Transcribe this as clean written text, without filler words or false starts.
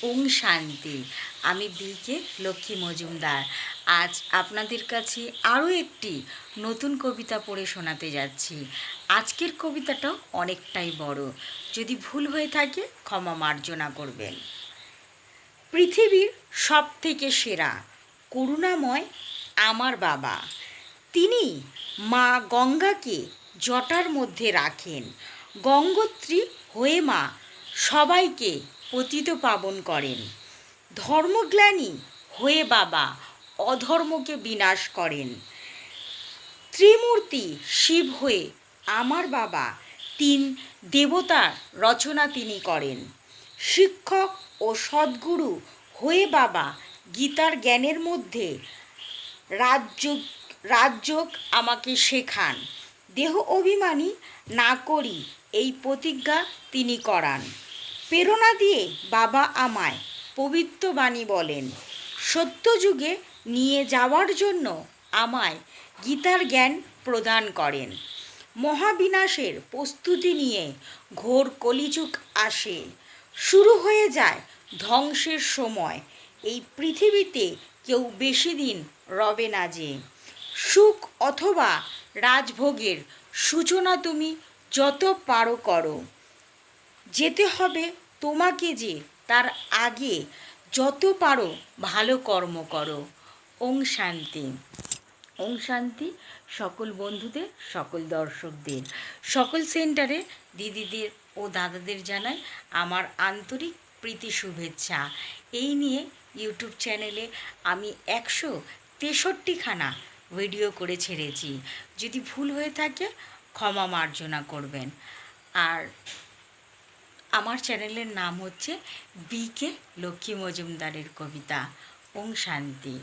ওং শান্তি। আমি বিকে লক্ষ্মী মজুমদার আজ আপনাদের কাছে আরও একটি নতুন কবিতা পড়ে শোনাতে যাচ্ছি। আজকের কবিতাটাও অনেকটাই বড়, যদি ভুল হয়ে থাকে ক্ষমা মার্জনা করবেন। পৃথিবীর সব থেকে সেরা করুণাময় আমার বাবা, তিনি মা গঙ্গাকে জটার মধ্যে রাখেন। গঙ্গোত্রী হয়ে মা সবাইকে পতিত পাবন করেন। ধর্মগ্লানি হয়ে বাবা অধর্মকে বিনাশ করেন। ত্রিমূর্তি শিব হয়ে আমার বাবা তিন দেবতার রচনা তিনি করেন। শিক্ষক ও সদ্গুরু হয়ে বাবা গীতার জ্ঞানের মধ্যে রাজযোগ আমাকে শেখান। দেহ অভিমানী না করি এই প্রতিজ্ঞা তিনি করান। প্রেরণা দিয়ে বাবা আমায় পবিত্র বাণী বলেন। সত্যযুগে নিয়ে যাওয়ার জন্য আমায় গীতার জ্ঞান প্রদান করেন। মহাবিনাশের প্রস্তুতি নিয়ে ঘোর কলিযুগ আসে, শুরু হয়ে যায় ধ্বংসের সময়। এই পৃথিবীতে কেউ বেশি দিন রবে না যে। সুখ অথবা রাজভোগের সূচনা তুমি যত পারো করো, যেতে হবে তোমাকে যে তার আগে যত পারো ভালো কর্ম করো। ওং শান্তি। ওং শান্তি সকল বন্ধুদের, সকল দর্শকদের, সকল সেন্টারে দিদিদের ও দাদাদের জানাই আমার আন্তরিক প্রীতি শুভেচ্ছা। এই নিয়ে ইউটিউব চ্যানেলে আমি 163খানা ভিডিও করে ছেড়েছি, যদি ভুল হয়ে থাকে ক্ষমা মার্জনা করবেন। আর আমার চ্যানেলের নাম হচ্ছে বিকে লক্ষ্মী মজুমদারের কবিতা। ওং শান্তি।